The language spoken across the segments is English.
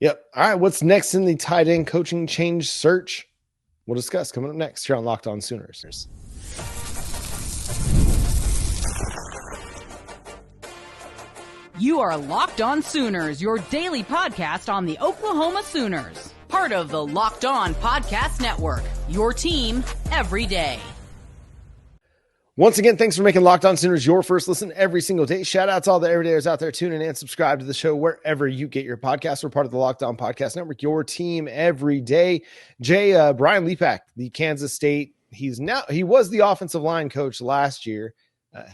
Yep. All right. What's next in the tight end coaching change search? We'll discuss coming up next here on Locked On Sooners. You are Locked On Sooners, your daily podcast on the Oklahoma Sooners. Part of the Locked On Podcast Network, your team every day. Once again, thanks for making Locked On Sooners your first listen every single day. Shout out to all the everydayers out there. Tune in and subscribe to the show wherever you get your podcasts. We're part of the Locked On Podcast Network, your team every day. Brian Lepak, the Kansas State. He was the offensive line coach last year.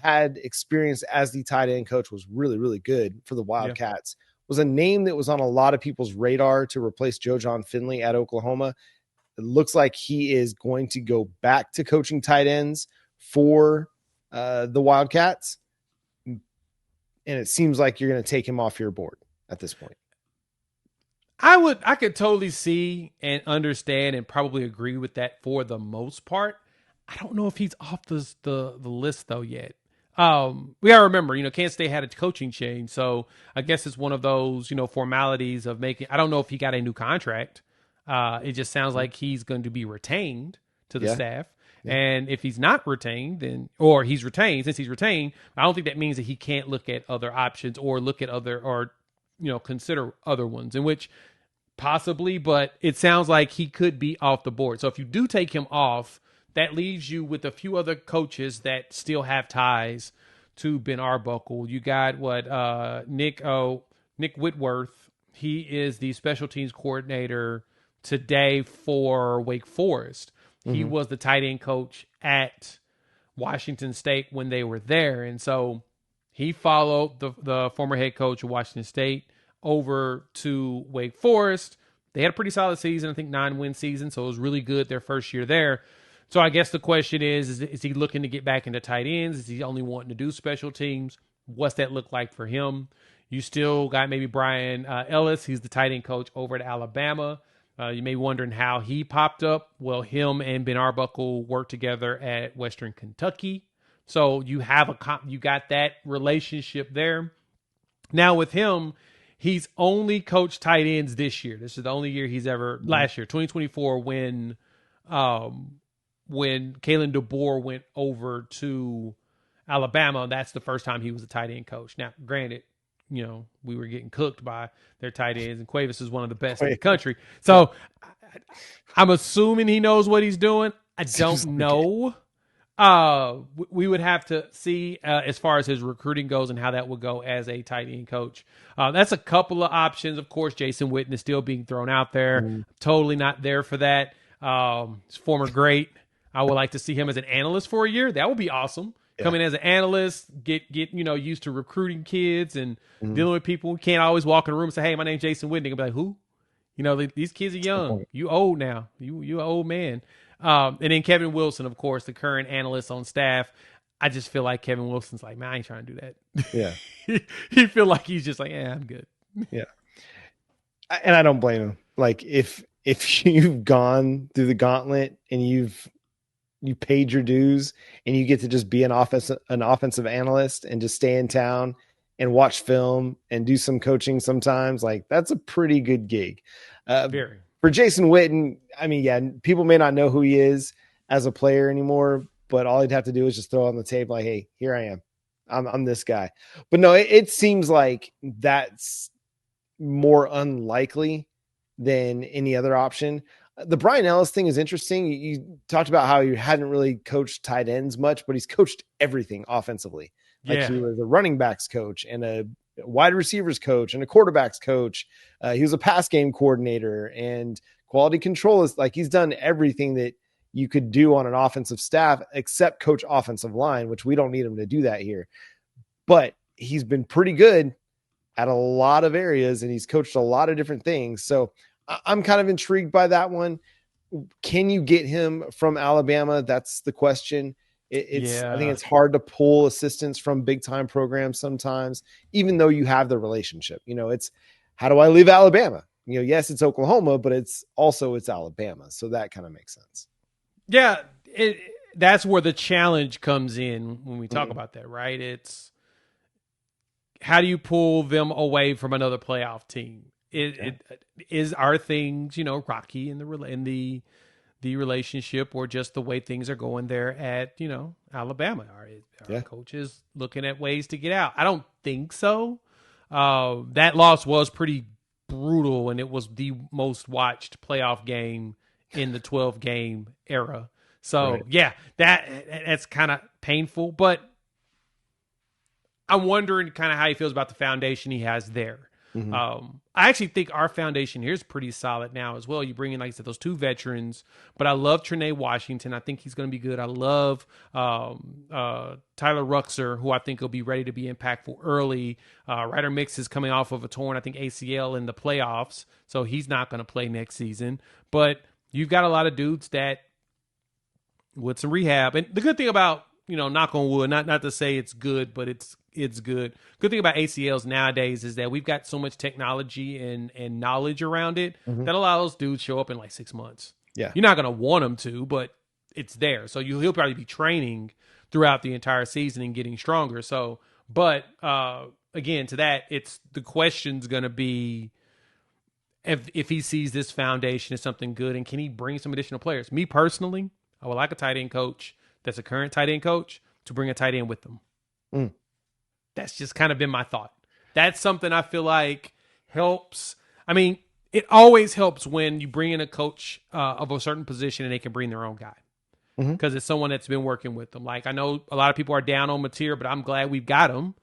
Had experience as the tight end coach, was really, really good for the Wildcats. Was a name that was on a lot of people's radar to replace Joe John Finley at Oklahoma. It looks like he is going to go back to coaching tight ends for the Wildcats. And it seems like you're going to take him off your board at this point. I could totally see and understand and probably agree with that for the most part. I don't know if he's off the list though yet. We gotta remember, Kansas State had a coaching change, so I guess it's one of those, formalities of making. I don't know if he got a new contract. It just sounds like he's going to be retained to the staff, and if he's not retained, or he's retained. Since he's retained, I don't think that means that he can't look at other options or look at consider other ones. In which possibly, but it sounds like he could be off the board. So if you do take him off, that leaves you with a few other coaches that still have ties to Ben Arbuckle. You got Nick Whitworth. He is the special teams coordinator today for Wake Forest. Mm-hmm. He was the tight end coach at Washington State when they were there. And so he followed the former head coach of Washington State over to Wake Forest. They had a pretty solid season, I think 9-win season. So it was really good their first year there. So I guess the question is he looking to get back into tight ends? Is he only wanting to do special teams? What's that look like for him? You still got maybe Brian Ellis. He's the tight end coach over at Alabama. You may be wondering how he popped up. Well, him and Ben Arbuckle worked together at Western Kentucky. So you got that relationship there. Now with him, he's only coached tight ends this year. This is the only year he's ever, last year, 2024, when Kalen DeBoer went over to Alabama. That's the first time he was a tight end coach. Now, granted, we were getting cooked by their tight ends, and Cuevas is one of the best in the country. So I'm assuming he knows what he's doing. I don't know. We would have to see as far as his recruiting goes and how that would go as a tight end coach. That's a couple of options. Of course, Jason Witten is still being thrown out there. Totally not there for that. His former great. I would like to see him as an analyst for a year. That would be awesome. Yeah. Come in as an analyst, get used to recruiting kids and dealing with people. We can't always walk in a room and say, "Hey, my name's Jason Whitney." I'll be like, "Who?" These kids are young. You old now. You an old man. And then Kevin Wilson, of course, the current analyst on staff. I just feel like Kevin Wilson's like, man, I ain't trying to do that. Yeah. he feel like he's just like, yeah, I'm good. Yeah. And I don't blame him. Like if you've gone through the gauntlet and you paid your dues and you get to just be an offensive analyst and just stay in town and watch film and do some coaching sometimes, like that's a pretty good gig. Very. For Jason Witten, I mean, yeah, people may not know who he is as a player anymore, but all he'd have to do is just throw on the tape like, hey, here I am. I'm this guy. But no, it seems like that's more unlikely than any other option. The Brian Ellis thing is interesting. You talked about how he hadn't really coached tight ends much, but he's coached everything offensively. Like he was a running backs coach and a wide receivers coach and a quarterbacks coach. He was a pass game coordinator and quality control. Is like he's done everything that you could do on an offensive staff except coach offensive line, which we don't need him to do that here. But he's been pretty good at a lot of areas and he's coached a lot of different things. So I'm kind of intrigued by that one. Can you get him from Alabama? That's the question. I think it's hard to pull assistants from big time programs sometimes, even though you have the relationship. It's how do I leave Alabama? Yes, it's Oklahoma, but it's Alabama. So that kind of makes sense. Yeah, that's where the challenge comes in when we talk about that, right? It's how do you pull them away from another playoff team? are things, rocky in the relationship, or just the way things are going there at, Alabama? Are coaches looking at ways to get out? I don't think so. That loss was pretty brutal, and it was the most watched playoff game in the 12-game era. So yeah, that's kind of painful, but I'm wondering kind of how he feels about the foundation he has there. Mm-hmm. I actually think our foundation here is pretty solid now as well. You bring in, like I said, those two veterans, but I love Trinae Washington. I think he's going to be good. I love Tyler Ruxer, who I think will be ready to be impactful early. Ryder Mix is coming off of a torn, I think, ACL in the playoffs, so he's not going to play next season. But you've got a lot of dudes that with some rehab. And the good thing about, knock on wood, not to say it's good, but it's good. Good thing about ACLs nowadays is that we've got so much technology and knowledge around it that allows dudes show up in like 6 months. Yeah. You're not going to want them to, but it's there. So he'll probably be training throughout the entire season and getting stronger. So, but again, to that, it's the question's going to be if he sees this foundation as something good, and can he bring some additional players? Me personally, I would like a tight end coach that's a current tight end coach to bring a tight end with them. That's just kind of been my thought. That's something I feel like helps. I mean, it always helps when you bring in a coach of a certain position and they can bring their own guy, because it's someone that's been working with them. Like, I know a lot of people are down on Mateer, but I'm glad we've got him,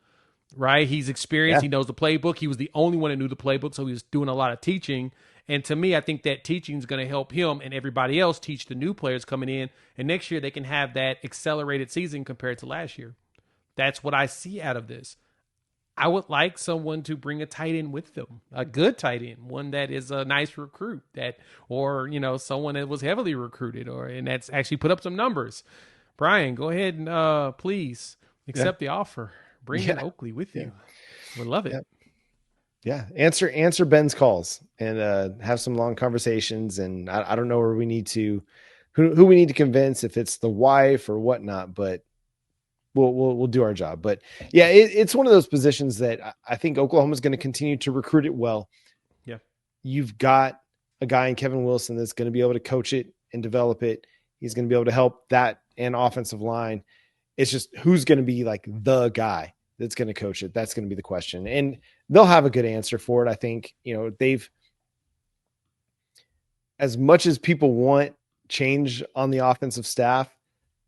right? He's experienced. Yeah. He knows the playbook. He was the only one that knew the playbook, so he was doing a lot of teaching. And to me, I think that teaching is going to help him and everybody else teach the new players coming in. And next year they can have that accelerated season compared to last year. That's what I see out of this. I would like someone to bring a tight end with them, a good tight end, one that is a nice recruit, or someone that was heavily recruited, and that's actually put up some numbers. Brian, go ahead and please accept the offer. Bring in Oakley with you. We'd love it. Yeah. Answer Ben's calls and have some long conversations. And I don't know where we need to, who we need to convince, if it's the wife or whatnot, but we'll do our job. But yeah, it's one of those positions that I think Oklahoma is going to continue to recruit it well. Yeah. You've got a guy in Kevin Wilson that's going to be able to coach it and develop it. He's going to be able to help that and offensive line. It's just who's going to be like the guy that's going to coach it. That's going to be the question. And they'll have a good answer for it. I think, they've, as much as people want change on the offensive staff,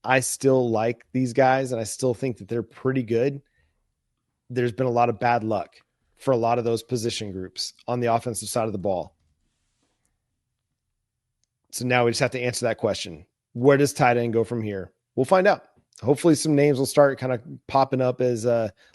I still like these guys and I still think that they're pretty good. There's been a lot of bad luck for a lot of those position groups on the offensive side of the ball. So now we just have to answer that question. Where does tight end go from here? We'll find out. Hopefully some names will start kind of popping up as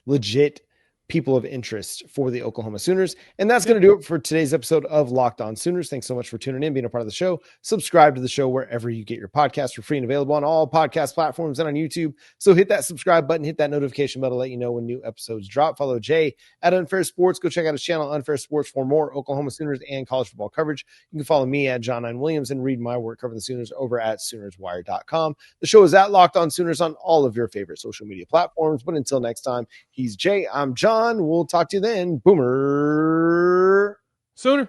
legit people of interest for the Oklahoma Sooners. And that's going to do it for today's episode of Locked On Sooners. Thanks so much for tuning in, being a part of the show. Subscribe to the show wherever you get your podcasts for free and available on all podcast platforms and on YouTube. So hit that subscribe button, hit that notification bell to let you know when new episodes drop. Follow Jay at Unfair Sports. Go check out his channel, Unfair Sports, for more Oklahoma Sooners and college football coverage. You can follow me at John 9 Williams and read my work covering the Sooners over at SoonersWire.com. The show is at Locked On Sooners on all of your favorite social media platforms. But until next time, he's Jay, I'm John. We'll talk to you then. Boomer Sooner.